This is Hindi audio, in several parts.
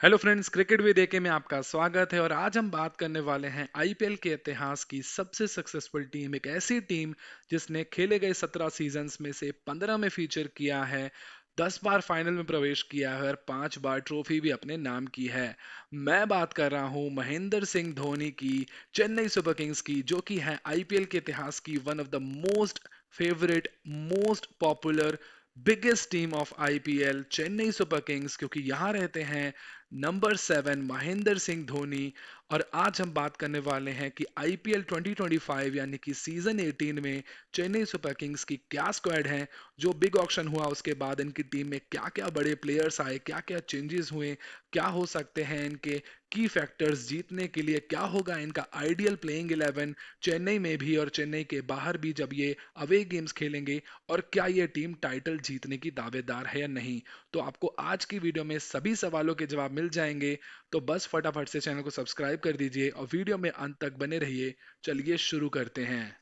हेलो फ्रेंड्स, क्रिकेट वे देखे में आपका स्वागत है। और आज हम बात करने वाले हैं आईपीएल के इतिहास की सबसे सक्सेसफुल टीम, एक ऐसी टीम जिसने खेले गए 17 सीजन्स में से 15 में फीचर किया है, 10 बार फाइनल में प्रवेश किया है और 5 बार ट्रॉफी भी अपने नाम की है। मैं बात कर रहा हूं महेंद्र सिंह धोनी की, चेन्नई सुपर किंग्स की, जो कि है आईपीएल के इतिहास की one of the most favourite, most popular, biggest team of IPL, Chennai super Kings, क्योंकि यहाँ रहते हैं नंबर 7 महेंद्र सिंह धोनी। और आज हम बात करने वाले हैं कि आईपीएल 2025 यानी कि सीजन 18 में चेन्नई सुपर किंग्स की क्या स्क्वाड है। जो बिग ऑक्शन हुआ उसके बाद इनकी टीम में क्या क्या बड़े प्लेयर्स आए, क्या क्या चेंजेस हुए, क्या हो सकते हैं इनके की फैक्टर्स जीतने के लिए, क्या होगा इनका आइडियल प्लेइंग 11 चेन्नई में भी और चेन्नई के बाहर भी जब ये अवे गेम्स खेलेंगे, और क्या ये टीम टाइटल जीतने की दावेदार है या नहीं। तो आपको आज की वीडियो में सभी सवालों के जवाब मिल जाएंगे। तो बस फटाफट से चैनल को सब्सक्राइब कर दीजिए और वीडियो में अंत तक बने रहिए। चलिए शुरू करते हैं।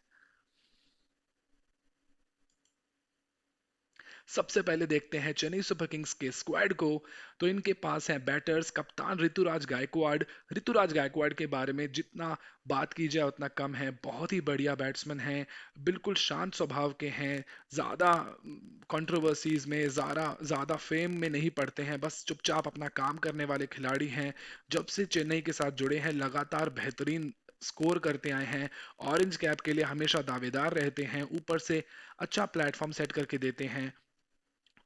सबसे पहले देखते हैं चेन्नई सुपर किंग्स के स्क्वाड को। तो इनके पास है बैटर्स कप्तान ऋतुराज गायकवाड़। ऋतुराज गायकवाड़ के बारे में जितना बात की जाए उतना कम है। बहुत ही बढ़िया बैट्समैन हैं, बिल्कुल शांत स्वभाव के हैं, ज़्यादा कंट्रोवर्सीज में, ज़्यादा ज़्यादा फेम में नहीं पड़ते हैं, बस चुपचाप अपना काम करने वाले खिलाड़ी हैं। जब से चेन्नई के साथ जुड़े हैं लगातार बेहतरीन स्कोर करते आए हैं। ऑरेंज कैप के लिए हमेशा दावेदार रहते हैं, ऊपर से अच्छा प्लेटफॉर्म सेट करके देते हैं।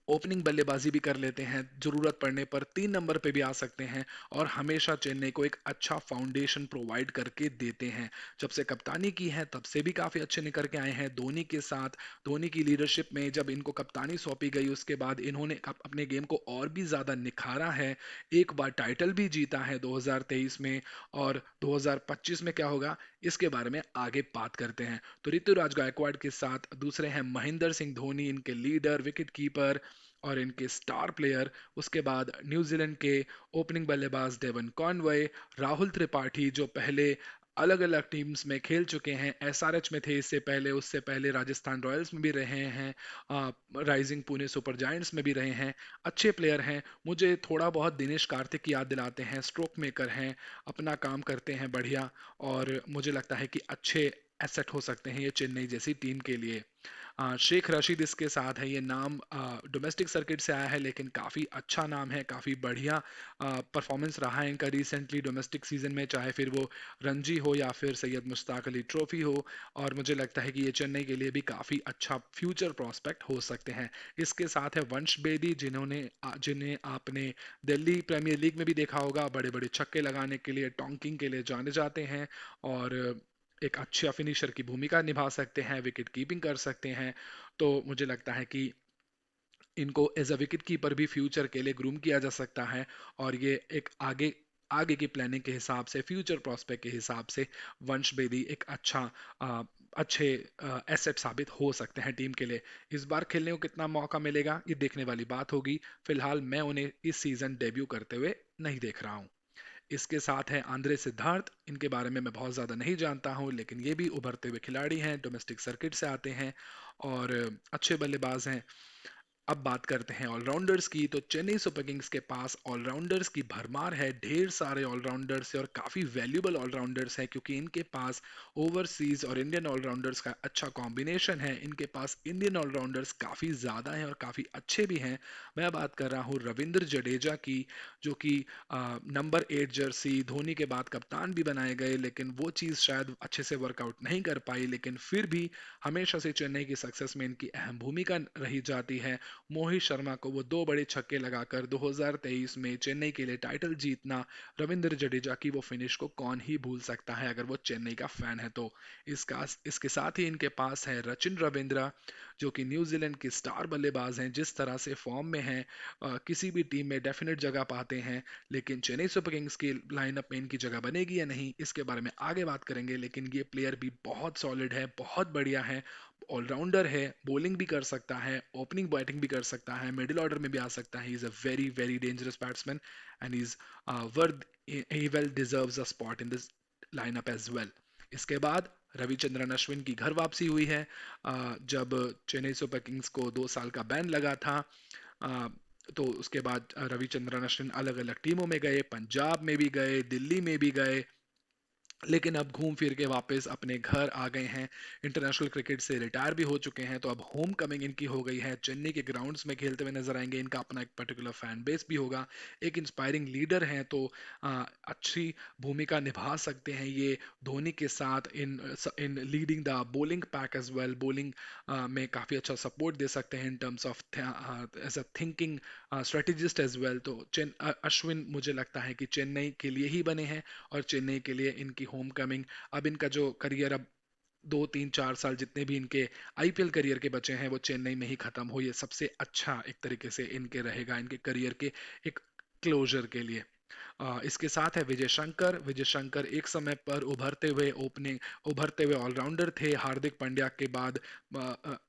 ओपनिंग बल्लेबाजी भी कर लेते हैं, जरूरत पड़ने पर 3 नंबर पे भी आ सकते हैं। और हमेशा चेन्नई को एक अच्छा फाउंडेशन प्रोवाइड करके देते हैं। जब से कप्तानी की है तब से भी काफी अच्छे निकल के आए हैं धोनी के साथ। धोनी की लीडरशिप में जब इनको कप्तानी सौंपी गई उसके बाद इन्होंने अपने गेम को और भी ज्यादा निखारा है। एक बार टाइटल भी जीता है 2023 में। और 2025 में क्या होगा इसके बारे में आगे बात करते हैं। तो ऋतुराज गायकवाड़ के साथ दूसरे हैं महेंद्र सिंह धोनी, इनके लीडर, विकेट कीपर और इनके स्टार प्लेयर। उसके बाद न्यूजीलैंड के ओपनिंग बल्लेबाज डेवन कॉनवे, राहुल त्रिपाठी, जो पहले अलग अलग टीम्स में खेल चुके हैं, एसआरएच में थे इससे पहले, उससे पहले राजस्थान रॉयल्स में भी रहे हैं, राइजिंग पुणे सुपर जायंट्स में भी रहे हैं। अच्छे प्लेयर हैं, मुझे थोड़ा बहुत दिनेश कार्तिक की याद दिलाते हैं। स्ट्रोक मेकर हैं, अपना काम करते हैं बढ़िया। और मुझे लगता है कि अच्छे एसेट हो सकते हैं ये चेन्नई जैसी टीम के लिए। शेख रशीद इसके साथ है। ये नाम डोमेस्टिक सर्किट से आया है लेकिन काफ़ी अच्छा नाम है, काफ़ी बढ़िया परफॉर्मेंस रहा है इनका रिसेंटली डोमेस्टिक सीजन में, चाहे फिर वो रणजी हो या फिर सैयद मुश्ताक अली ट्रॉफी हो। और मुझे लगता है कि ये चेन्नई के लिए भी काफ़ी अच्छा फ्यूचर प्रोस्पेक्ट हो सकते हैं। इसके साथ है वंश बेदी, जिन्हें आपने दिल्ली प्रीमियर लीग में भी देखा होगा, बड़े बड़े छक्के लगाने के लिए, टोंकिंग के लिए जाने जाते हैं। और एक अच्छा फिनिशर की भूमिका निभा सकते हैं, विकेट कीपिंग कर सकते हैं। तो मुझे लगता है कि इनको एज अ विकेट कीपर भी फ्यूचर के लिए ग्रूम किया जा सकता है। और ये एक आगे आगे की प्लानिंग के हिसाब से, फ्यूचर प्रोस्पेक्ट के हिसाब से वंश बेदी एक अ, अच्छे एसेट साबित हो सकते हैं टीम के लिए। इस बार खेलने को कितना मौका मिलेगा ये देखने वाली बात होगी। फिलहाल मैं उन्हें इस सीजन डेब्यू करते हुए नहीं देख रहा हूँ। इसके साथ है आंद्रे सिद्धार्थ, इनके बारे में मैं बहुत ज़्यादा नहीं जानता हूँ लेकिन ये भी उभरते हुए खिलाड़ी हैं, डोमेस्टिक सर्किट से आते हैं और अच्छे बल्लेबाज हैं। अब बात करते हैं ऑलराउंडर्स की। तो चेन्नई सुपर किंग्स के पास ऑलराउंडर्स की भरमार है, ढेर सारे ऑलराउंडर्स है और काफ़ी वैल्यूबल ऑलराउंडर्स है, क्योंकि इनके पास ओवरसीज और इंडियन ऑलराउंडर्स का अच्छा कॉम्बिनेशन है। इनके पास इंडियन ऑलराउंडर्स काफ़ी ज़्यादा हैं और काफ़ी अच्छे भी हैं। मैं बात कर रहा हूँ रविंद्र जडेजा की, जो कि नंबर 8 जर्सी, धोनी के बाद कप्तान भी बनाए गए लेकिन वो चीज़ शायद अच्छे से वर्कआउट नहीं कर पाई, लेकिन फिर भी हमेशा से चेन्नई की सक्सेस में इनकी अहम भूमिका रही जाती है। मोहित शर्मा को वो दो बड़े छक्के लगाकर 2023 में चेन्नई के लिए टाइटल जीतना, रविंद्र जडेजा की वो फिनिश को कौन ही भूल सकता है अगर वो चेन्नई का फैन है तो। इसके साथ ही इनके पास है रचिन रविंद्रा, जो कि न्यूजीलैंड के स्टार बल्लेबाज हैं। जिस तरह से फॉर्म में हैं, किसी भी टीम में डेफिनेट जगह पाते हैं। लेकिन चेन्नई सुपर किंग्स की लाइनअप में इनकी जगह बनेगी या नहीं इसके बारे में आगे बात करेंगे। लेकिन ये प्लेयर भी बहुत सॉलिड है, बहुत बढ़िया है, ऑलराउंडर है, बॉलिंग भी कर सकता है, ओपनिंग बैटिंग भी कर सकता है, मिडिल ऑर्डर में भी आ सकता है। He is a very very dangerous batsman and is worth, he well deserves a spot in this lineup as well. इसके बाद रविचंद्रन अश्विन की घर वापसी हुई है। जब चेन्नई सुपर किंग्स को 2 साल का बैन लगा था, तो उसके बाद रविचंद्रन अश्विन अलग अलग टीमों में गए, पंजाब में भी गए, दिल्ली में भी गए, लेकिन अब घूम फिर के वापस अपने घर आ गए हैं। इंटरनेशनल क्रिकेट से रिटायर भी हो चुके हैं, तो अब होम कमिंग इनकी हो गई है, चेन्नई के ग्राउंड्स में खेलते हुए नजर आएंगे। इनका अपना एक पर्टिकुलर फैन बेस भी होगा, एक इंस्पायरिंग लीडर हैं, तो अच्छी भूमिका निभा सकते हैं ये धोनी के साथ in in leading the bowling pack as well. Bowling में काफ़ी अच्छा सपोर्ट दे सकते हैं in terms of as a thinking strategist as well. तो अश्विन मुझे लगता है कि चेन्नई के लिए ही बने हैं, और चेन्नई के लिए इनकी होम कमिंग। अब इनका जो करियर अब 2 3 4 साल जितने भी इनके आईपीएल करियर के बचे हैं वो चेन्नई में ही खत्म हो, ये सबसे अच्छा एक तरीके से इनके रहेगा इनके करियर के एक क्लोजर के लिए। इसके साथ है विजय शंकर। विजय शंकर एक समय पर उभरते हुए ऑलराउंडर थे। हार्दिक पांड्या के बाद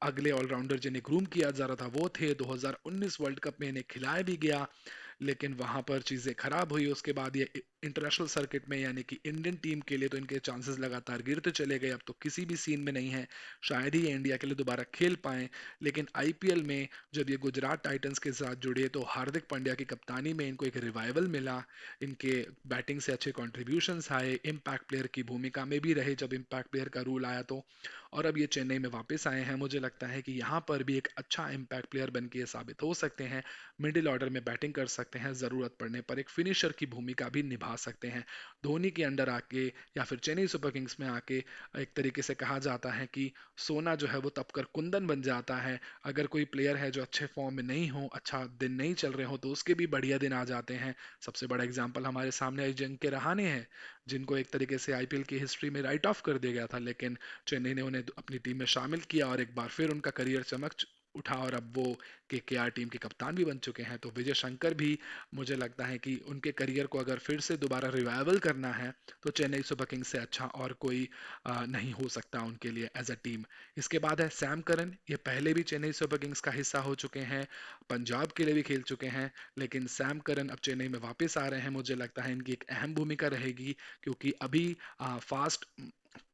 अगले ऑलराउंडर जिन्हें ग्रूम किया जा रहा था वो थे। 2019 वर्ल्ड कप में इन्हें खिलाया भी गया, लेकिन वहां पर चीजें खराब हुई। उसके बाद ये इंटरनेशनल सर्किट में यानी कि इंडियन टीम के लिए तो इनके चांसेस लगातार गिरते चले गए, अब तो किसी भी सीन में नहीं है, शायद ही ये इंडिया के लिए दोबारा खेल पाए। लेकिन आईपीएल में जब ये गुजरात टाइटंस के साथ जुड़े तो हार्दिक पांड्या की कप्तानी में इनको एक रिवाइवल मिला, इनके बैटिंग से अच्छे कॉन्ट्रीब्यूशंस आए, इम्पैक्ट प्लेयर की भूमिका में भी रहे जब इम्पैक्ट प्लेयर का रूल आया तो। और अब ये चेन्नई में वापस आए हैं, मुझे लगता है कि यहाँ पर भी एक अच्छा इम्पैक्ट प्लेयर बन के ये साबित हो सकते हैं। मिडिल ऑर्डर में बैटिंग कर सकते हैं, जरूरत पड़ने पर एक फिनिशर की भूमिका भी निभा सकते हैं। धोनी के अंडर आके या फिर चेन्नई सुपर किंग्स में आके एक तरीके से कहा जाता है कि सोना जो है वो तपकर कुंदन बन जाता है। अगर कोई प्लेयर है जो अच्छे फॉर्म में नहीं हो, अच्छा दिन नहीं चल रहे हो, तो उसके भी बढ़िया दिन आ जाते हैं। सबसे बड़ा एग्जाम्पल हमारे सामने अजिंक्य रहाणे हैं, जिनको एक तरीके से आईपीएल की हिस्ट्री में राइट ऑफ कर दिया गया था, लेकिन चेन्नई ने उन्हें अपनी टीम में शामिल किया और एक बार फिर उनका करियर चमक उठा, और अब वो केकेआर टीम के कप्तान भी बन चुके हैं। तो विजय शंकर भी मुझे लगता है कि उनके करियर को अगर फिर से दोबारा रिवाइवल करना है तो चेन्नई सुपर किंग्स से अच्छा और कोई नहीं हो सकता उनके लिए एज अ टीम। इसके बाद है सैम करन। ये पहले भी चेन्नई सुपर किंग्स का हिस्सा हो चुके हैं, पंजाब के लिए भी खेल चुके हैं, लेकिन सैम करन अब चेन्नई में वापस आ रहे हैं। मुझे लगता है इनकी एक अहम भूमिका रहेगी, क्योंकि अभी fast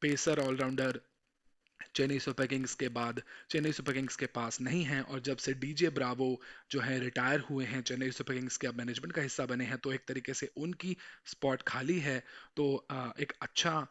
pacer allrounder Chennai super Kings के पास नहीं है। और जब से डीजे ब्रावो जो है रिटायर हुए हैं, चेन्नई सुपर किंग्स के अब मैनेजमेंट का हिस्सा बने हैं, तो एक तरीके से उनकी स्पॉट खाली है। तो एक अच्छा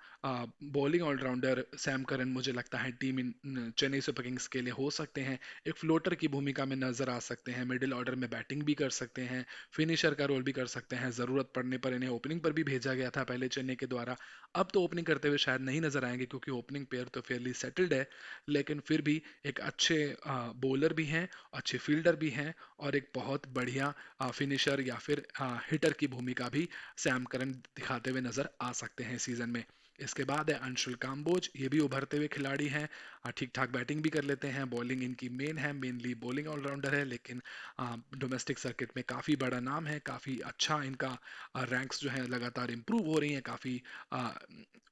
बॉलिंग ऑलराउंडर सैम करन मुझे लगता है टीम इन चेन्नई सुपर किंग्स के लिए हो सकते हैं। एक फ्लोटर की भूमिका में नजर आ सकते हैं, मिडिल ऑर्डर में बैटिंग भी कर सकते हैं, फिनिशर का रोल भी कर सकते हैं, जरूरत पड़ने पर इन्हें ओपनिंग पर भी भेजा गया था पहले चेन्नई के द्वारा। अब तो ओपनिंग करते हुए शायद नहीं नजर आएंगे, क्योंकि ओपनिंग पेयर तो फेयरली सेटल्ड है, लेकिन फिर भी एक अच्छे बॉलर भी हैं, अच्छे फील्डर भी हैं, और एक बहुत बढ़िया फिनिशर या फिर हिटर की भूमिका भी सैम करन दिखाते हुए नजर आ सकते हैं सीजन में। इसके बाद है अंशुल काम्बोज। ये भी उभरते हुए खिलाड़ी हैं, ठीक ठाक बैटिंग भी कर लेते हैं, बॉलिंग इनकी मेन है, मेनली बॉलिंग ऑलराउंडर है, लेकिन डोमेस्टिक सर्किट में काफ़ी बड़ा नाम है, काफ़ी अच्छा इनका रैंक्स जो है लगातार इंप्रूव हो रही हैं, काफ़ी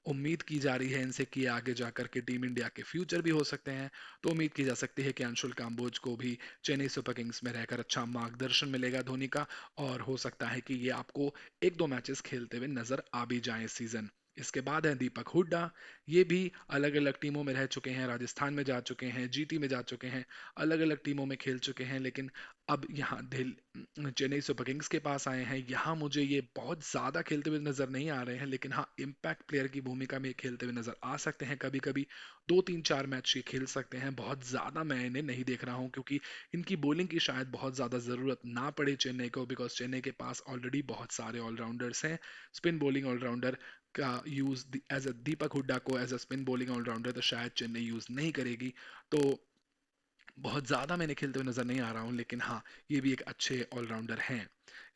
उम्मीद की जा रही है इनसे कि आगे जाकर के टीम इंडिया के फ्यूचर भी हो सकते हैं। तो उम्मीद की जा सकती है कि अंशुल काम्बोज को भी चेन्नई सुपर किंग्स में रहकर अच्छा मार्गदर्शन मिलेगा धोनी का, और हो सकता है कि ये आपको 1 2 मैचेस खेलते हुए नजर आ भी जाए इस सीजन। इसके बाद है दीपक हुड्डा। ये भी अलग अलग टीमों में रह चुके हैं, राजस्थान में जा चुके हैं, जीटी में जा चुके हैं, अलग अलग टीमों में खेल चुके हैं, लेकिन अब यहाँ चेन्नई सुपर किंग्स के पास आए हैं। यहाँ मुझे ये बहुत ज्यादा खेलते हुए नजर नहीं आ रहे हैं, लेकिन हाँ इम्पैक्ट प्लेयर की भूमिका में खेलते हुए नजर आ सकते हैं। कभी कभी 2 3 4 मैच ये खेल सकते हैं, बहुत ज्यादा मैं इन्हें नहीं देख रहा हूँ, क्योंकि इनकी बॉलिंग की शायद बहुत ज्यादा जरूरत ना पड़े चेन्नई को, बिकॉज चेन्नई के पास ऑलरेडी बहुत सारे ऑलराउंडर्स हैं। स्पिन बॉलिंग ऑलराउंडर का use as a Deepak Hooda को as a spin bowling allrounder तो शायद चेन्नई यूज नहीं करेगी। तो बहुत ज़्यादा मैंने खेलते हुए नज़र नहीं आ रहा हूँ, लेकिन हाँ ये भी एक अच्छे ऑलराउंडर हैं।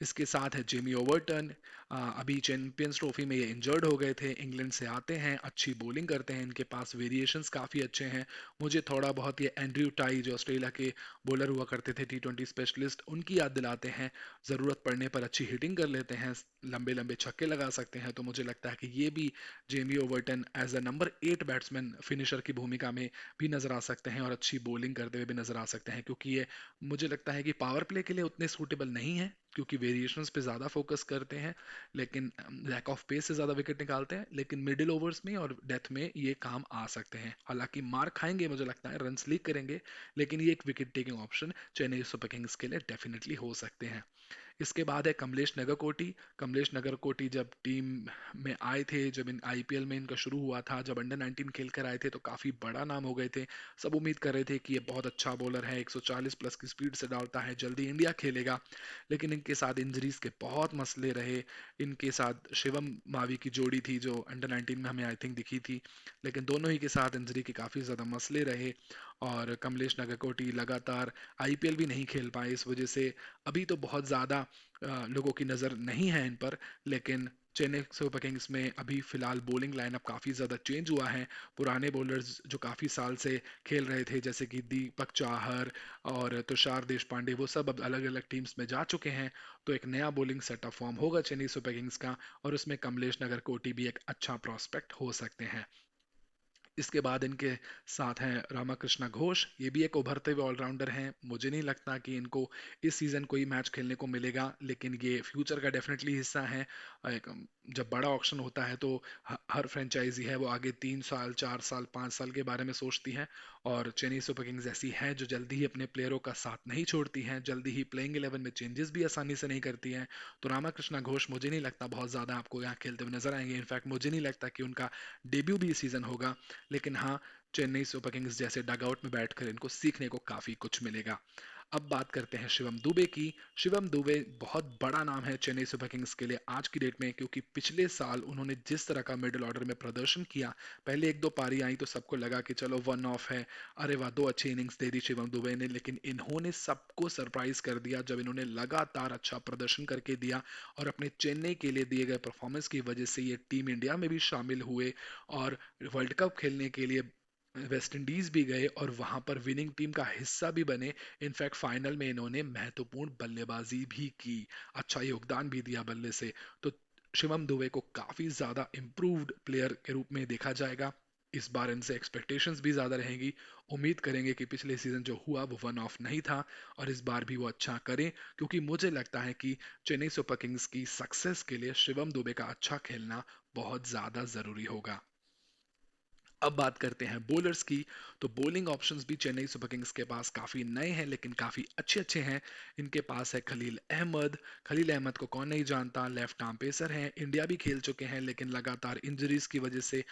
इसके साथ है जेमी ओवर्टन। अभी चैंपियंस ट्रॉफी में ये इंजर्ड हो गए थे, इंग्लैंड से आते हैं, अच्छी बॉलिंग करते हैं, इनके पास वेरिएशंस काफ़ी अच्छे हैं। मुझे थोड़ा बहुत ये एंड्रयू टाई जो ऑस्ट्रेलिया के बॉलर हुआ करते थे, T20 स्पेशलिस्ट, उनकी याद दिलाते हैं। ज़रूरत पड़ने पर अच्छी हिटिंग कर लेते हैं, लंबे लंबे छक्के लगा सकते हैं। तो मुझे लगता है कि ये भी Jamie Overton as a number 8 batsman finisher की भूमिका में भी नजर आ सकते हैं, और अच्छी बॉलिंग करते हुए भी नजर आ सकते हैं, क्योंकि ये मुझे लगता है कि पावर प्ले के लिए उतने सूटेबल नहीं है, क्योंकि वेरिएशंस पे ज़्यादा फोकस करते हैं, लेकिन लैक ऑफ पेस से ज़्यादा विकेट निकालते हैं, लेकिन मिडिल ओवर्स में और डेथ में ये काम आ सकते हैं। हालांकि मार खाएंगे, मुझे लगता है रन लीक करेंगे, लेकिन ये एक wicket taking option Chennai super Kings के लिए डेफिनेटली हो सकते हैं। इसके बाद है कमलेश नगरकोटी। कमलेश नगरकोटी जब टीम में आए थे, जब इन आईपीएल में इनका शुरू हुआ था, जब अंडर 19 खेल कर आए थे, तो काफ़ी बड़ा नाम हो गए थे। सब उम्मीद कर रहे थे कि ये बहुत अच्छा बॉलर है, 140 प्लस की स्पीड से डालता है, जल्दी इंडिया खेलेगा। लेकिन इनके साथ इंजरीज के बहुत मसले रहे। इनके साथ शिवम मावी की जोड़ी थी जो अंडर 19 में हमें आई थिंक दिखी थी, लेकिन दोनों ही के साथ इंजरी के काफ़ी ज़्यादा मसले रहे। और कमलेश नगरकोटी लगातार आईपीएल भी नहीं खेल पाए, इस वजह से अभी तो बहुत ज़्यादा लोगों की नज़र नहीं है इन पर। लेकिन चेन्नई सुपर किंग्स में अभी फिलहाल बॉलिंग लाइनअप काफ़ी ज़्यादा चेंज हुआ है। पुराने बॉलर्स जो काफ़ी साल से खेल रहे थे, जैसे कि दीपक चाहर और तुषार देशपांडे, वो सब अब अलग अलग टीम्स में जा चुके हैं। तो एक नया बॉलिंग सेटअप फॉर्म होगा चेन्नई सुपर किंग्स का, और उसमें कमलेश नगरकोटी भी एक अच्छा प्रॉस्पेक्ट हो सकते हैं। इसके बाद इनके साथ हैं रामाकृष्णा घोष। ये भी एक उभरते हुए ऑलराउंडर हैं। मुझे नहीं लगता कि इनको इस सीज़न कोई मैच खेलने को मिलेगा, लेकिन ये फ्यूचर का डेफिनेटली हिस्सा है। जब बड़ा ऑक्शन होता है तो हर फ्रेंचाइजी है वो आगे 3 साल 4 साल 5 साल के बारे में सोचती है। और चेन्नई सुपर किंग्स ऐसी है जो जल्दी ही अपने प्लेयरों का साथ नहीं छोड़ती हैं, जल्दी ही प्लेइंग 11 में चेंजेस भी आसानी से नहीं करती हैं। तो रामाकृष्णा घोष मुझे नहीं लगता बहुत ज़्यादा आपको यहाँ खेलते हुए नजर आएंगे। इनफैक्ट मुझे नहीं लगता कि उनका डेब्यू भी इस सीज़न होगा। लेकिन हाँ, चेन्नई सुपर किंग्स जैसे डगआउट में बैठकर इनको सीखने को काफी कुछ मिलेगा। अब बात करते हैं शिवम दुबे की। शिवम दुबे बहुत बड़ा नाम है चेन्नई सुपर किंग्स के लिए आज की डेट में, क्योंकि पिछले साल उन्होंने जिस तरह का मिडिल ऑर्डर में प्रदर्शन किया, पहले एक दो पारी आई तो सबको लगा कि चलो वन ऑफ है, अरे वाह दो अच्छी इनिंग्स दे दी शिवम दुबे ने, लेकिन इन्होंने सबको सरप्राइज कर दिया जब इन्होंने लगातार अच्छा प्रदर्शन करके दिया। और अपने चेन्नई के लिए दिए गए परफॉर्मेंस की वजह से ये टीम इंडिया में भी शामिल हुए, और वर्ल्ड कप खेलने के लिए वेस्ट इंडीज भी गए और वहां पर विनिंग टीम का हिस्सा भी बने। इनफैक्ट फाइनल में इन्होंने महत्वपूर्ण बल्लेबाजी भी की, अच्छा योगदान भी दिया बल्ले से। तो शिवम दुबे को काफी ज्यादा इम्प्रूव्ड प्लेयर के रूप में देखा जाएगा। इस बार इनसे एक्सपेक्टेशंस भी ज्यादा रहेंगी। उम्मीद करेंगे कि पिछले सीजन जो हुआ वो वन ऑफ नहीं था, और इस बार भी वो अच्छा करें, क्योंकि मुझे लगता है कि चेन्नई सुपर किंग्स की सक्सेस के लिए शिवम दुबे का अच्छा खेलना बहुत ज्यादा जरूरी होगा। अब बात करते हैं बॉलर्स की। तो बॉलिंग ऑप्शंस भी चेन्नई सुपर किंग्स के पास काफी नए हैं, लेकिन काफी अच्छे अच्छे हैं। इनके पास है खलील अहमद। खलील अहमद को कौन नहीं जानता, लेफ्ट आर्म पेसर हैं, इंडिया भी खेल चुके हैं, लेकिन लगातार इंजरीज की वजह से,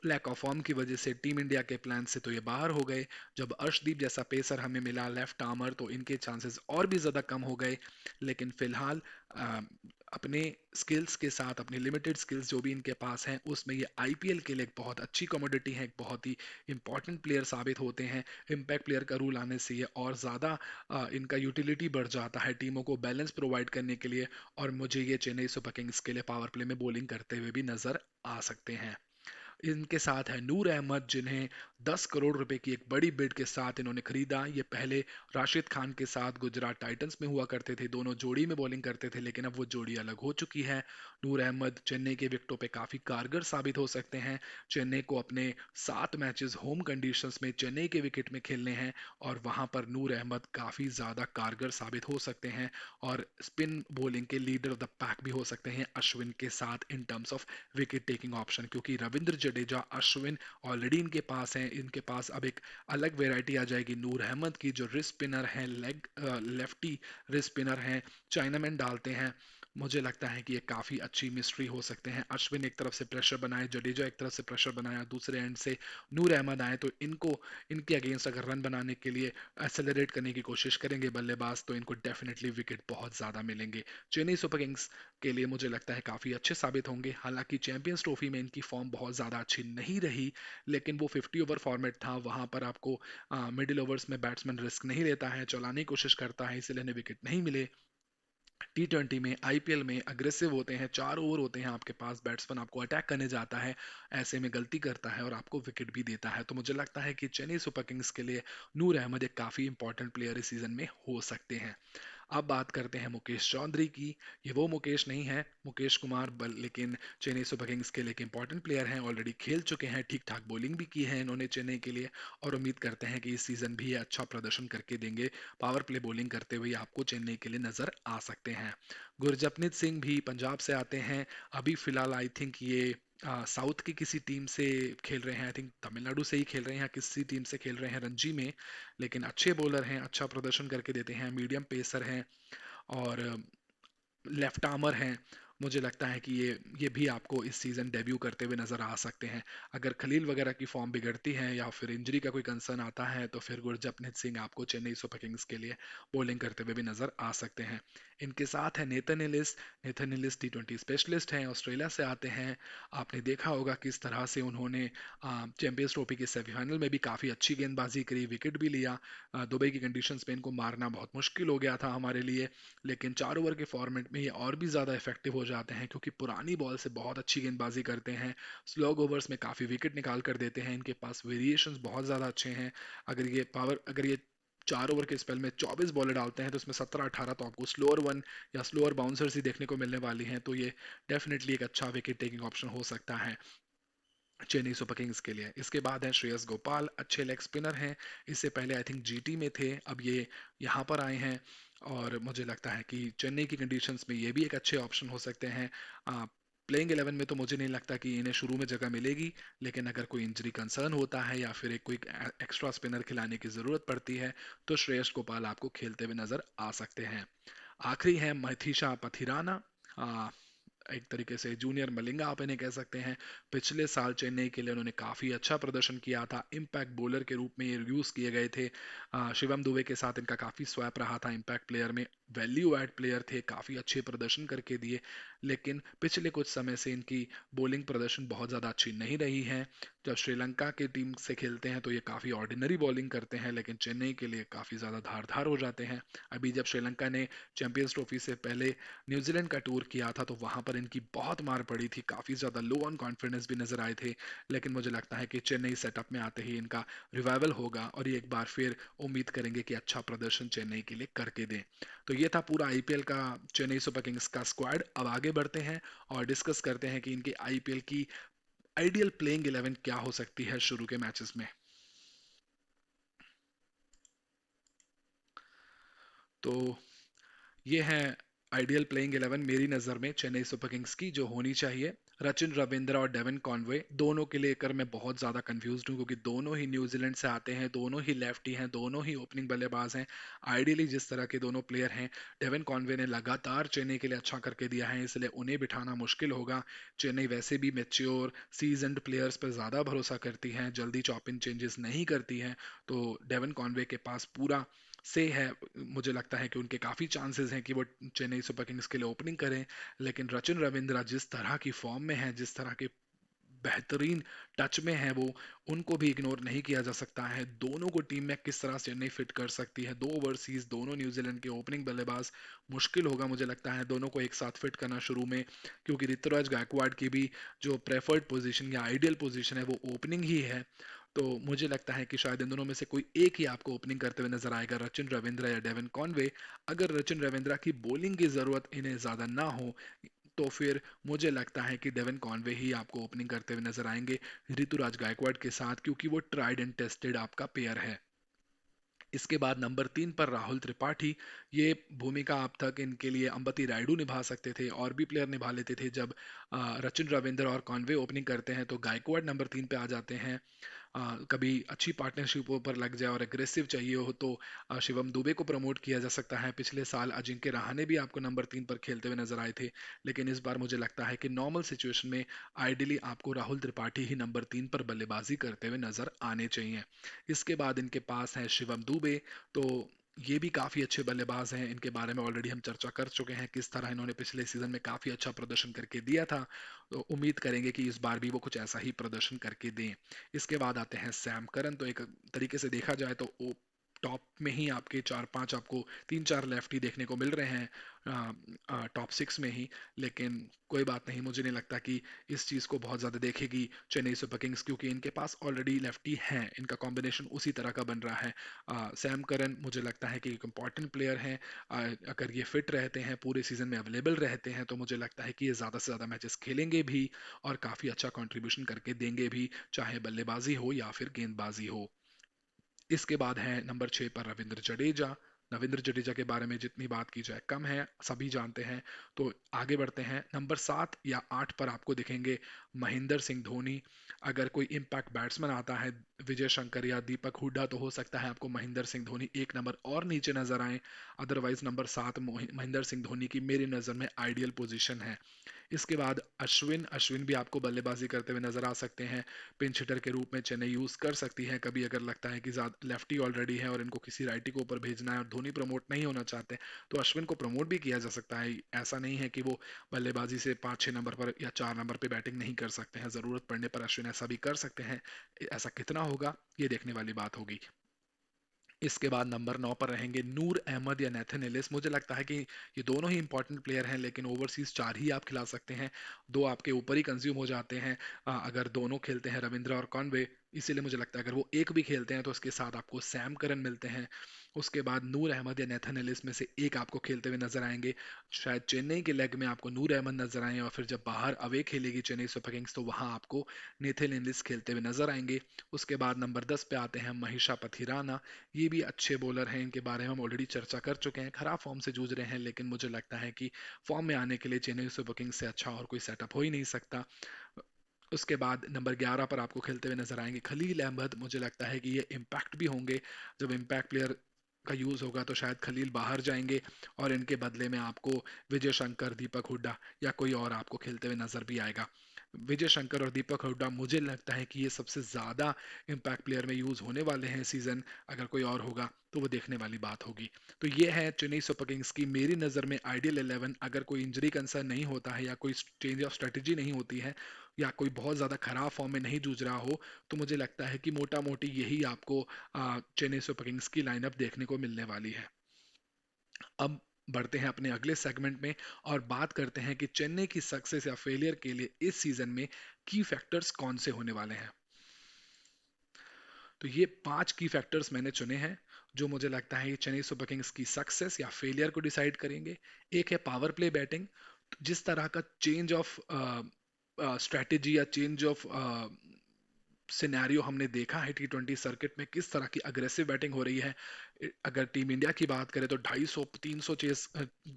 लैक ऑफ फॉर्म की वजह से टीम इंडिया के प्लान से तो ये बाहर हो गए। जब अर्शदीप जैसा पेसर हमें मिला लेफ्ट आर्मर, तो इनके चांसेस और भी ज्यादा कम हो गए। लेकिन फिलहाल अ, अपने स्किल्स के साथ, अपने लिमिटेड स्किल्स जो भी इनके पास हैं, उसमें ये आईपीएल के लिए एक बहुत अच्छी कमोडिटी है, एक बहुत ही इंपॉर्टेंट प्लेयर साबित होते हैं। इम्पैक्ट प्लेयर का रूल आने से ये और ज़्यादा इनका यूटिलिटी बढ़ जाता है टीमों को बैलेंस प्रोवाइड करने के लिए। और मुझे ये चेन्नई सुपर किंग्स के लिए पावर प्ले में बॉलिंग करते हुए भी नजर आ सकते हैं। इनके साथ है नूर अहमद, जिन्हें 10 करोड़ रुपए की एक बड़ी बिड के साथ इन्होंने खरीदा। ये पहले राशिद खान के साथ गुजरात टाइटंस में हुआ करते थे, दोनों जोड़ी में बॉलिंग करते थे, लेकिन अब वो जोड़ी अलग हो चुकी है। नूर अहमद चेन्नई के विकेटों पे काफी कारगर साबित हो सकते हैं। चेन्नई को अपने 7 मैचेस होम कंडीशंस में चेन्नई के विकेट में खेलने हैं, और वहां पर नूर अहमद काफी ज्यादा कारगर साबित हो सकते हैं, और स्पिन बॉलिंग के लीडर ऑफ द पैक भी हो सकते हैं अश्विन के साथ इन terms of wicket taking option, क्योंकि रविंद्र जडेजा, अश्विन ऑलरेडी इनके पास हैं। इनके पास अब एक अलग वेराइटी आ जाएगी नूर अहमद की, जो रिस्ट स्पिनर हैं, लेफ्टी रिस्ट स्पिनर हैं, चाइनामैन डालते हैं। मुझे लगता है कि ये काफी अच्छी मिस्ट्री हो सकते हैं। अश्विन एक तरफ से प्रेशर बनाए, जडेजा एक तरफ से प्रेशर बनाया, दूसरे एंड से नूर अहमद आए, तो इनको, इनके अगेंस्ट अगर रन बनाने के लिए एक्सेलरेट करने की कोशिश करेंगे बल्लेबाज, तो इनको डेफिनेटली विकेट बहुत ज्यादा मिलेंगे। चेन्नई सुपर किंग्स के लिए मुझे लगता है काफी अच्छे साबित होंगे। हालांकि चैंपियंस ट्रॉफी में इनकी फॉर्म बहुत ज्यादा अच्छी नहीं रही, लेकिन वो 50 ओवर फॉर्मेट था, वहां पर आपको मिडिल ओवर्स में बैट्समैन रिस्क नहीं लेता है, चलाने की कोशिश करता है, इसलिए इन्हें विकेट नहीं मिले। T20 में, आईपीएल में अग्रेसिव होते हैं, 4 ओवर होते हैं आपके पास, बैट्समैन आपको अटैक करने जाता है, ऐसे में गलती करता है और आपको विकेट भी देता है। तो मुझे लगता है कि चेन्नई सुपर किंग्स के लिए नूर अहमद एक काफी इंपॉर्टेंट प्लेयर इस सीजन में हो सकते हैं। अब बात करते हैं मुकेश चौधरी की। ये वो मुकेश नहीं है, मुकेश कुमार लेकिन चेन्नई सुपर किंग्स के लिए एक इंपॉर्टेंट प्लेयर हैं, ऑलरेडी खेल चुके हैं, ठीक ठाक बॉलिंग भी की है इन्होंने चेन्नई के लिए, और उम्मीद करते हैं कि इस सीजन भी ये अच्छा प्रदर्शन करके देंगे। पावर प्ले बॉलिंग करते हुए आपको चेन्नई के लिए नजर आ सकते हैं। गुरजपनीत सिंह भी पंजाब से आते हैं। अभी फिलहाल आई थिंक ये साउथ की किसी टीम से खेल रहे हैं, आई थिंक तमिलनाडु से ही खेल रहे हैं या किसी टीम से खेल रहे हैं रणजी में, लेकिन अच्छे बॉलर हैं, अच्छा प्रदर्शन करके देते हैं, मीडियम पेसर हैं और लेफ्ट आर्मर हैं। मुझे लगता है कि ये भी आपको इस सीजन डेब्यू करते हुए नजर आ सकते हैं। अगर खलील वगैरह की फॉर्म बिगड़ती है या फिर इंजरी का कोई कंसर्न आता है तो फिर गुरजपनीत सिंह आपको चेन्नई सुपर किंग्स के लिए बॉलिंग करते हुए भी नजर आ सकते हैं। इनके साथ है नेथन एलिस। नेथन एलिस टी20 स्पेशलिस्ट हैं, ऑस्ट्रेलिया से आते हैं। आपने देखा होगा किस तरह से उन्होंने चैंपियंस ट्रॉफी के सेमीफाइनल में भी काफी अच्छी गेंदबाजी करी, विकेट भी लिया। दुबई की कंडीशंस में इनको मारना बहुत मुश्किल हो गया था हमारे लिए, लेकिन 4 ओवर के फॉर्मेट में ये और भी ज़्यादा इफेक्टिव हो जाते हैं क्योंकि पुरानी बॉल से बहुत अच्छी गेंदबाजी करते हैं, स्लोग ओवर्स में काफ़ी विकेट निकाल कर देते हैं, इनके पास वेरिएशंस बहुत ज़्यादा अच्छे हैं। अगर ये 4 ओवर के स्पेल में 24 बॉलें डालते हैं तो उसमें 17-18 तो आपको स्लोअर वन या स्लोअर बाउंसर्स ही देखने को मिलने वाली हैं, तो ये डेफिनेटली एक अच्छा विकेट टेकिंग ऑप्शन हो सकता है चेन्नई सुपर किंग्स के लिए। इसके बाद है श्रेयस गोपाल, अच्छे लेग स्पिनर हैं, इससे पहले आई थिंक जीटी में थे, अब ये यहाँ पर आए हैं और मुझे लगता है कि चेन्नई की कंडीशंस में ये भी एक अच्छे ऑप्शन हो सकते हैं। प्लेइंग 11 में तो मुझे नहीं लगता कि इन्हें शुरू में जगह मिलेगी, लेकिन अगर कोई इंजरी कंसर्न होता है या फिर एक कोई एक्स्ट्रा स्पिनर खिलाने की ज़रूरत पड़ती है तो श्रेयस गोपाल आपको खेलते हुए नजर आ सकते हैं। आखिरी है मथीशा पथिराना, एक तरीके से जूनियर मलिंगा आप इन्हें कह सकते हैं। पिछले साल चेन्नई के लिए उन्होंने काफ़ी अच्छा प्रदर्शन किया था, इम्पैक्ट बॉलर के रूप में ये यूज़ किए गए थे। शिवम दुबे के साथ इनका काफ़ी स्वैप रहा था, इम्पैक्ट प्लेयर में वैल्यू एड प्लेयर थे, काफ़ी अच्छे प्रदर्शन करके दिए, लेकिन पिछले कुछ समय से इनकी बॉलिंग प्रदर्शन बहुत ज़्यादा अच्छी नहीं रही है। जब श्रीलंका की टीम से खेलते हैं तो ये काफ़ी ऑर्डिनरी बॉलिंग करते हैं, लेकिन चेन्नई के लिए काफ़ी ज़्यादा धारदार हो जाते हैं। अभी जब श्रीलंका ने चैंपियंस ट्रॉफी से पहले न्यूजीलैंड का टूर किया था तो वहां पर इनकी बहुत मार पड़ी थी, काफी ज्यादा लो ऑन कॉन्फिडेंस भी नजर आए थे, लेकिन मुझे लगता है कि चेन्नई सेटअप में आते ही इनका रिवाइवल होगा और ये एक बार फिर उम्मीद करेंगे कि अच्छा प्रदर्शन चेन्नई के लिए करके दें। तो ये था पूरा आईपीएल का चेन्नई सुपर किंग्स का स्क्वाड। अब आगे बढ़ते हैं और डिस्कस करते हैं कि इनके आईपीएल की आइडियल प्लेइंग 11 क्या हो सकती है शुरू के मैचेस में। तो ये है आइडियल प्लेइंग 11 मेरी नज़र में चेन्नई सुपर किंग्स की जो होनी चाहिए। रचिन रविंद्रा और डेविन कॉनवे दोनों के लेकर मैं बहुत ज़्यादा कंफ्यूज हूँ क्योंकि दोनों ही न्यूजीलैंड से आते हैं, दोनों ही लेफ्टी हैं, दोनों ही ओपनिंग बल्लेबाज हैं। आइडियली जिस तरह के दोनों प्लेयर हैं, डेविन कॉनवे ने लगातार चेन्नई के लिए अच्छा करके दिया है, इसलिए उन्हें बिठाना मुश्किल होगा। चेन्नई वैसे भी मेच्योर सीजन्ड प्लेयर्स पर ज़्यादा भरोसा करती है, जल्दी चॉप इन चेंजेस नहीं करती है, तो डेविन कॉनवे के पास पूरा से है। मुझे लगता है कि उनके काफ़ी चांसेस हैं कि वो चेन्नई सुपर किंग्स के लिए ओपनिंग करें, लेकिन रचिन रविंद्रा जिस तरह की फॉर्म में है, जिस तरह के बेहतरीन टच में है वो, उनको भी इग्नोर नहीं किया जा सकता है। दोनों को टीम में किस तरह से चेन्नई फिट कर सकती है, दो ओवरसीज, दोनों न्यूजीलैंड के ओपनिंग बल्लेबाज, मुश्किल होगा मुझे लगता है दोनों को एक साथ फिट करना शुरू में, क्योंकि ऋतुराज गायकवाड़ की भी जो प्रेफर्ड पोजीशन या आइडियल पोजीशन है वो ओपनिंग ही है। तो मुझे लगता है कि शायद इन दोनों में से कोई एक ही आपको ओपनिंग करते हुए नजर आएगा, रचिन रविंद्रा या डेविन कॉनवे। अगर रचिन रविंद्रा की बॉलिंग की जरूरत इन्हें ज्यादा ना हो तो फिर मुझे लगता है कि डेविन कॉनवे ही आपको ओपनिंग करते हुए नजर आएंगे ऋतुराज गायकवाड़ के साथ, क्योंकि वो ट्राइड एंड टेस्टेड आपका पेयर है। इसके बाद नंबर 3 पर राहुल त्रिपाठी। ये भूमिका अब तक इनके लिए अंबती रायडू निभा सकते थे, और भी प्लेयर निभा लेते थे। जब रचिन रविंद्र और कॉनवे ओपनिंग करते हैं तो गायकवाड़ नंबर 3 पे आ जाते हैं। कभी अच्छी पार्टनरशिपों पर लग जाए और एग्रेसिव चाहिए हो तो शिवम दुबे को प्रमोट किया जा सकता है। पिछले साल अजिंक्य रहाणे भी आपको नंबर 3 पर खेलते हुए नजर आए थे, लेकिन इस बार मुझे लगता है कि नॉर्मल सिचुएशन में आइडियली आपको राहुल त्रिपाठी ही नंबर 3 पर बल्लेबाजी करते हुए नजर आने चाहिए। इसके बाद इनके पास है शिवम दुबे। तो ये भी काफ़ी अच्छे बल्लेबाज हैं, इनके बारे में ऑलरेडी हम चर्चा कर चुके हैं किस तरह इन्होंने पिछले सीजन में काफ़ी अच्छा प्रदर्शन करके दिया था। तो उम्मीद करेंगे कि इस बार भी वो कुछ ऐसा ही प्रदर्शन करके दें। इसके बाद आते हैं सैम करन। तो एक तरीके से देखा जाए तो टॉप में ही आपके 4-5 आपको 3-4 लेफ्टी देखने को मिल रहे हैं टॉप 6 में ही। लेकिन कोई बात नहीं, मुझे नहीं लगता कि इस चीज़ को बहुत ज़्यादा देखेगी चेन्नई सुपर किंग्स, क्योंकि इनके पास ऑलरेडी लेफ्टी हैं, इनका कॉम्बिनेशन उसी तरह का बन रहा है। सैम करन मुझे लगता है कि एक इम्पॉर्टेंट प्लेयर हैं। अगर ये फिट रहते हैं, पूरे सीजन में अवेलेबल रहते हैं, तो मुझे लगता है कि ये ज़्यादा से ज़्यादा मैचेस खेलेंगे भी और काफ़ी अच्छा कंट्रीब्यूशन करके देंगे भी, चाहे बल्लेबाजी हो या फिर गेंदबाजी हो। इसके बाद है नंबर 6 पर रविंद्र जडेजा। रविंद्र जडेजा के बारे में जितनी बात की जाए कम है, सभी जानते हैं। तो आगे बढ़ते हैं, नंबर 7 या 8 पर आपको दिखेंगे महेंद्र सिंह धोनी। अगर कोई इम्पैक्ट बैट्समैन आता है विजय शंकर या दीपक हुड्डा, तो हो सकता है आपको महेंद्र सिंह धोनी एक नंबर और नीचे नजर आए। अदरवाइज नंबर 7 महेंद्र सिंह धोनी की मेरी नज़र में आइडियल पोजीशन है। इसके बाद अश्विन अश्विन भी आपको बल्लेबाजी करते हुए नजर आ सकते हैं। पिंच हिटर के रूप में चेन्नई यूज कर सकती है कभी, अगर लगता है कि ज्यादा लेफ्टी ऑलरेडी है और इनको किसी राइटी को ऊपर भेजना है और धोनी प्रमोट नहीं होना चाहते, तो अश्विन को प्रमोट भी किया जा सकता है। ऐसा नहीं है कि वो बल्लेबाजी से 5-6 नंबर पर या 4 नंबर पर बैटिंग नहीं कर सकते हैं, जरूरत पड़ने पर अश्विन ऐसा भी कर सकते हैं। ऐसा कितना होगा, ये देखने वाली बात होगी। इसके बाद नंबर 9 पर रहेंगे नूर अहमद या नेथन एलिस। मुझे लगता है कि ये दोनों ही इंपॉर्टेंट प्लेयर हैं, लेकिन ओवरसीज 4 ही आप खिला सकते हैं, 2 आपके ऊपर ही कंज्यूम हो जाते हैं अगर दोनों खेलते हैं रविंद्र और कॉनवे। इसीलिए मुझे लगता है अगर वो एक भी खेलते हैं तो उसके साथ आपको सैम करन मिलते हैं। उसके बाद नूर अहमद या नेथन एलिस में से एक आपको खेलते हुए नजर आएंगे। शायद चेन्नई के लेग में आपको नूर अहमद नजर आए, और फिर जब बाहर अवे खेलेगी चेन्नई सुपर किंग्स, तो वहां आपको नेथन एलिस खेलते हुए नजर आएंगे। उसके बाद नंबर 10 पे आते हैं महीशा पथिराना। ये भी अच्छे बॉलर हैं, इनके बारे में हम ऑलरेडी चर्चा कर चुके हैं। खराब फॉर्म से जूझ रहे हैं, लेकिन मुझे लगता है कि फॉर्म में आने के लिए चेन्नई सुपर किंग्स से अच्छा और कोई सेटअप हो ही नहीं सकता। उसके बाद नंबर 11 पर आपको खेलते हुए नजर आएंगे खलील अहमद। मुझे लगता है कि ये इम्पैक्ट भी होंगे, जब इम्पैक्ट प्लेयर का यूज होगा तो शायद खलील बाहर जाएंगे और इनके बदले में आपको विजय शंकर, दीपक हुड्डा या कोई और आपको खेलते हुए नजर भी आएगा। विजय शंकर और दीपक हुड्डा मुझे लगता है कि ये सबसे ज्यादा इम्पैक्ट प्लेयर में यूज होने वाले हैं सीजन। अगर कोई और होगा तो वो देखने वाली बात होगी। तो ये है चेन्नई सुपर किंग्स की मेरी नज़र में आइडियल 11। अगर कोई इंजरी कंसर्न नहीं होता है या कोई चेंज ऑफ स्ट्रेटजी नहीं होती है या कोई बहुत ज़्यादा खराब फॉर्म में नहीं जूझ रहा हो, तो मुझे लगता है कि मोटा मोटी यही आपको चेन्नई सुपर किंग्स की लाइनअप देखने को मिलने वाली है। अब बढ़ते हैं अपने अगले सेगमेंट में और बात करते हैं कि चेन्नई की सक्सेस या फेलियर के लिए इस सीजन में की फैक्टर्स कौन से होने वाले हैं। तो ये 5 की फैक्टर्स मैंने चुने हैं जो मुझे लगता है ये चेन्नई सुपर किंग्स की सक्सेस या फेलियर को डिसाइड करेंगे। एक है पावर प्ले बैटिंग। जिस तरह का चेंज ऑफ स्ट्रेटेजी या चेंज ऑफ सिनेरियो हमने देखा है T20 सर्किट में, किस तरह की अग्रेसिव बैटिंग हो रही है। अगर टीम इंडिया की बात करें तो 250-300 चेस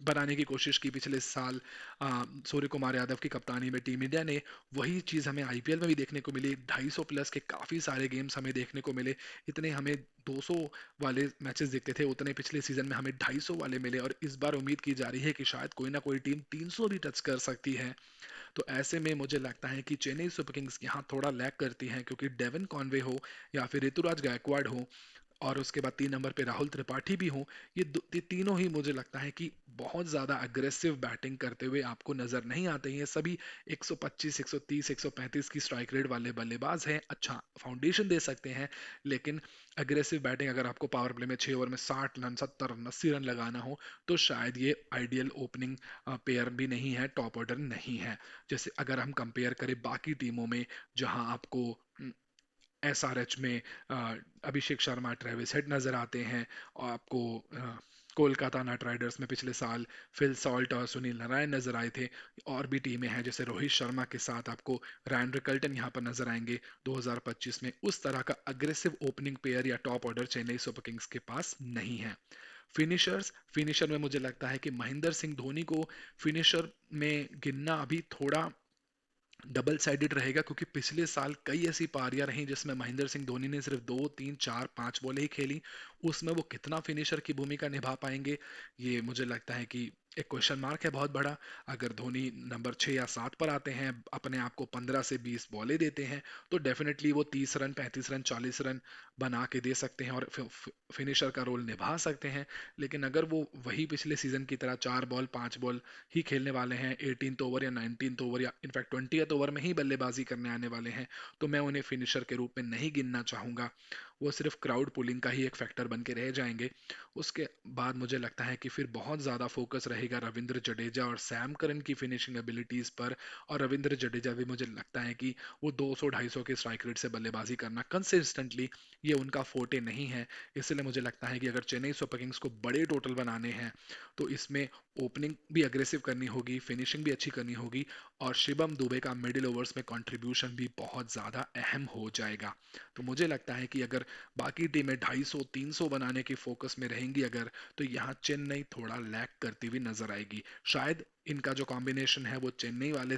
बनाने की कोशिश की पिछले साल सूर्य कुमार यादव की कप्तानी में टीम इंडिया ने। वही चीज़ हमें आईपीएल में भी देखने को मिली, 250 प्लस के काफ़ी सारे गेम्स हमें देखने को मिले। इतने हमें 200 वाले मैचेस दिखते थे, उतने पिछले सीजन में हमें 250 वाले मिले, और इस बार उम्मीद की जा रही है कि शायद कोई ना कोई टीम 300 भी टच कर सकती है। तो ऐसे में मुझे लगता है कि चेन्नई सुपर किंग्स यहाँ थोड़ा लैग करती है, क्योंकि डेविन कॉनवे हो या फिर ऋतुराज गायकवाड़ हो और उसके बाद 3 नंबर पे राहुल त्रिपाठी भी हों, ये तीनों ही मुझे लगता है कि बहुत ज़्यादा अग्रेसिव बैटिंग करते हुए आपको नज़र नहीं आते हैं। सभी 125, 130, 135 की स्ट्राइक रेट वाले बल्लेबाज हैं, अच्छा फाउंडेशन दे सकते हैं, लेकिन अग्रेसिव बैटिंग अगर आपको पावर प्ले में 6 ओवर में 60 रन, 70 रन, 80 रन लगाना हो, तो शायद ये आइडियल ओपनिंग पेयर भी नहीं है, टॉप ऑर्डर नहीं है। जैसे अगर हम कंपेयर करें बाकी टीमों में, जहां आपको एसआरएच में अभिषेक शर्मा, ट्रेविस हेड नजर आते हैं, और आपको कोलकाता नाइट राइडर्स में पिछले साल फिल सॉल्ट और सुनील नारायण नजर आए थे। और भी टीमें हैं जैसे रोहित शर्मा के साथ आपको रैन रिकल्टन यहाँ पर नजर आएंगे 2025 में। उस तरह का अग्रेसिव ओपनिंग पेयर या top order Chennai super Kings के पास नहीं है। फिनिशर में मुझे लगता है कि महेंद्र सिंह धोनी को फिनिशर में गिनना अभी थोड़ा डबल साइडेड रहेगा, क्योंकि पिछले साल कई ऐसी पारियां रहीं जिसमें महेंद्र सिंह धोनी ने सिर्फ 2, 3, 4, 5 बॉलें ही खेली। उसमें वो कितना फिनिशर की भूमिका निभा पाएंगे, ये मुझे लगता है कि एक क्वेश्चन मार्क है बहुत बड़ा। अगर धोनी नंबर 6 या 7 पर आते हैं, अपने आप को 15 से 20 बॉलें देते हैं, तो डेफिनेटली वो 30 रन, 35 रन, 40 रन बना के दे सकते हैं और फिनिशर का रोल निभा सकते हैं। लेकिन अगर वो वही पिछले सीजन की तरह 4 बॉल 5 बॉल ही खेलने वाले हैं, 18th ओवर या 19th ओवर या इनफैक्ट 20th ओवर में ही बल्लेबाजी करने आने वाले हैं, तो मैं उन्हें फिनिशर के रूप में नहीं गिनना चाहूंगा। वो सिर्फ क्राउड पुलिंग का ही एक फैक्टर बन के रह जाएंगे। उसके बाद मुझे लगता है कि फिर बहुत ज़्यादा फोकस रहेगा रविंद्र जडेजा और सैम करन की फिनिशिंग एबिलिटीज़ पर। और रविंद्र जडेजा भी मुझे लगता है कि वो 200-250 के स्ट्राइक रेट से बल्लेबाजी करना कंसिस्टेंटली, ये उनका फोटे नहीं है। इसलिए मुझे लगता है कि अगर चेन्नई सुपर किंग्स को बड़े टोटल बनाने हैं तो इसमें ओपनिंग भी अग्रेसिव करनी होगी, फिनिशिंग भी अच्छी करनी होगी, और शिवम दुबे का मिडिल ओवर्स में कंट्रीब्यूशन भी बहुत ज़्यादा अहम हो जाएगा। तो मुझे लगता है कि अगर बाकी टीमें 250-300 बनाने की फोकस में रहेंगी अगर, तो यहाँ चेन्नई थोड़ा लैग करती हुई नजर आएगी। शायद इनका जो कॉम्बिनेशन है वो चेन्नई वाले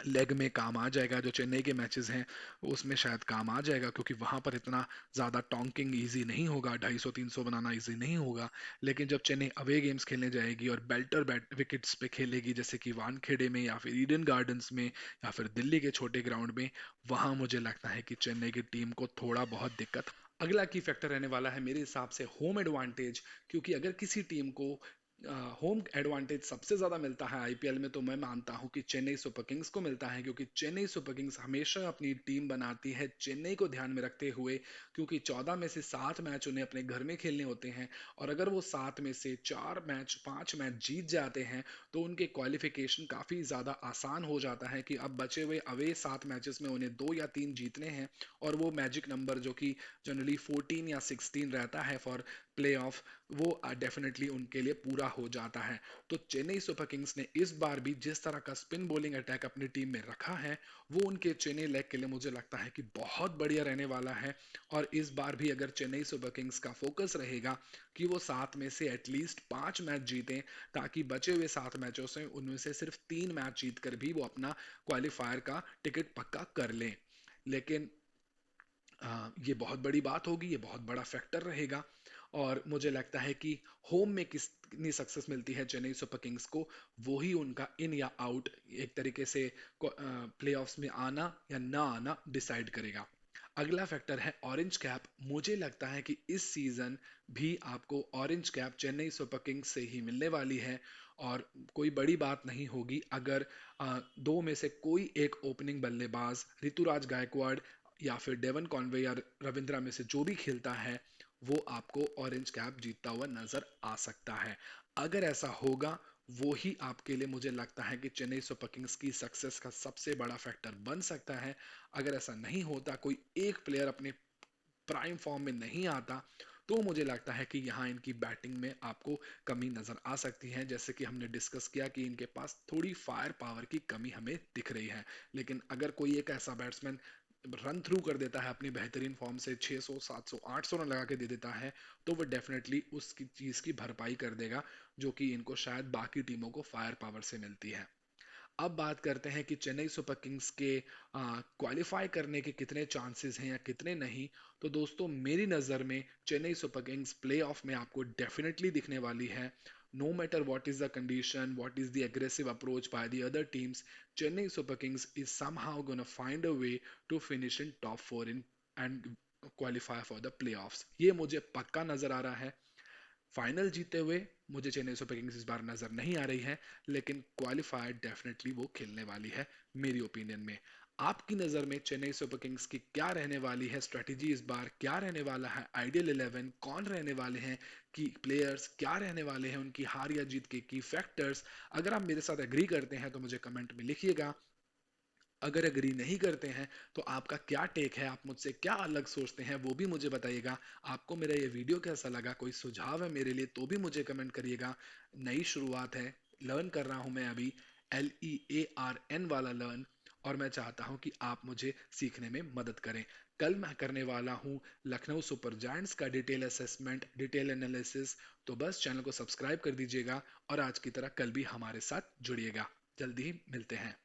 लेग में काम आ जाएगा, जो चेन्नई के मैचेस हैं उसमें शायद काम आ जाएगा, क्योंकि वहां पर इतना ज़्यादा टोंकिंग इजी नहीं होगा, 250-300 बनाना इजी नहीं होगा। लेकिन जब चेन्नई अवे गेम्स खेलने जाएगी और बेल्टर बैट विकेट्स पे खेलेगी, जैसे कि वानखेड़े में या फिर ईडन गार्डन्स में या फिर दिल्ली के छोटे ग्राउंड में, वहां मुझे लगता है कि चेन्नई की टीम को थोड़ा बहुत दिक्कत। अगला की फैक्टर रहने वाला है मेरे हिसाब से होम एडवांटेज, क्योंकि अगर किसी टीम को होम एडवांटेज सबसे ज्यादा मिलता है आईपीएल में, तो मैं मानता हूं कि चेन्नई सुपर किंग्स को मिलता है, क्योंकि चेन्नई सुपर किंग्स हमेशा अपनी टीम बनाती है चेन्नई को ध्यान में रखते हुए, क्योंकि 14 में से 7 मैच उन्हें अपने घर में खेलने होते हैं। और अगर वो 7 में से 4 मैच 5 मैच जीत जाते हैं तो उनके क्वालिफिकेशन काफी ज्यादा आसान हो जाता है, कि अब बचे हुए अवे 7 मैचेस में उन्हें 2 या 3 जीतने हैं, और वो मैजिक नंबर जो कि जनरली 14 या 16 रहता है फॉर प्ले ऑफ, वो डेफिनेटली उनके लिए पूरा हो जाता है। तो चेन्नई सुपर किंग्स ने इस बार भी जिस तरह का स्पिन बॉलिंग अटैक अपनी टीम में रखा है, वो उनके चेन्नई लेग के लिए मुझे लगता है कि बहुत बढ़िया रहने वाला है। और इस बार भी अगर चेन्नई सुपर किंग्स का फोकस रहेगा कि वो 7 में से एटलीस्ट 5 मैच जीतें, ताकि बचे हुए 7 मैचों से उनमें से सिर्फ 3 मैच जीत कर भी वो अपना क्वालिफायर का टिकट पक्का कर लें। लेकिन ये बहुत बड़ी बात होगी, ये बहुत बड़ा फैक्टर रहेगा। और मुझे लगता है कि होम में कितनी सक्सेस मिलती है चेन्नई सुपर किंग्स को, वो ही उनका इन या आउट, एक तरीके से प्लेऑफ्स में आना या ना आना डिसाइड करेगा। अगला फैक्टर है ऑरेंज कैप। मुझे लगता है कि इस सीजन भी आपको orange cap Chennai super Kings से ही मिलने वाली है। और कोई बड़ी बात नहीं होगी अगर दो में से कोई एक ओपनिंग बल्लेबाज, ऋतुराज गायकवाड़ या फिर डेवन कॉनवे या रविंद्रा में से जो भी खेलता है, वो आपको ऑरेंज कैप जीतता हुआ नजर आ सकता है। अगर ऐसा होगा, वो ही आपके लिए मुझे लगता है कि चेन्नई सुपर किंग्स की सक्सेस का सबसे बड़ा फैक्टर बन सकता है। अगर ऐसा नहीं होता, कोई एक प्लेयर अपने प्राइम फॉर्म में नहीं आता, तो मुझे लगता है कि यहाँ इनकी बैटिंग में आपको कमी नजर आ सकती है, जैसे कि हमने डिस्कस किया कि इनके पास थोड़ी फायर पावर की कमी हमें दिख रही है। लेकिन अगर कोई एक ऐसा बैट्समैन रन थ्रू कर देता है अपनी बेहतरीन फॉर्म से, 600 700 800 रन लगा के दे देता है, तो वो डेफिनेटली उसकी चीज की भरपाई कर देगा, जो कि इनको शायद बाकी टीमों को फायर पावर से मिलती है। अब बात करते हैं कि चेन्नई सुपर किंग्स के क्वालिफाई करने के कितने चांसेस हैं या कितने नहीं। तो दोस्तों, मेरी नज़र में Chennai super kings play off में आपको डेफिनेटली दिखने वाली है। No matter what is the condition, what is the aggressive approach by the other teams, Chennai super kings is somehow gonna find a way to finish in top 4 in and qualify for the playoffs. ये मुझे पक्का नजर आ रहा है। फाइनल जीते हुए मुझे चेन्नई सुपर किंग्स इस बार नजर नहीं आ रही है, लेकिन क्वालिफायर डेफिनेटली वो खेलने वाली है मेरी ओपिनियन में। आपकी नज़र में चेन्नई सुपर किंग्स की क्या रहने वाली है स्ट्रेटेजी, इस बार क्या रहने वाला है आइडियल 11, कौन रहने वाले हैं की प्लेयर्स, क्या रहने वाले हैं उनकी हार या जीत के की फैक्टर्स? अगर आप मेरे साथ एग्री करते हैं तो मुझे कमेंट में लिखिएगा। अगर एग्री नहीं करते हैं तो आपका क्या टेक है, आप मुझसे क्या अलग सोचते हैं, वो भी मुझे बताइएगा। आपको मेरा ये वीडियो कैसा लगा, कोई सुझाव है मेरे लिए तो भी मुझे कमेंट करिएगा। नई शुरुआत है, लर्न कर रहा हूं मैं अभी, LEARN वाला लर्न, और मैं चाहता हूं कि आप मुझे सीखने में मदद करें। कल मैं करने वाला हूं लखनऊ सुपर जायंट्स का डिटेल असेसमेंट, डिटेल एनालिसिस। तो बस चैनल को सब्सक्राइब कर दीजिएगा और आज की तरह कल भी हमारे साथ जुड़िएगा। जल्दी ही मिलते हैं।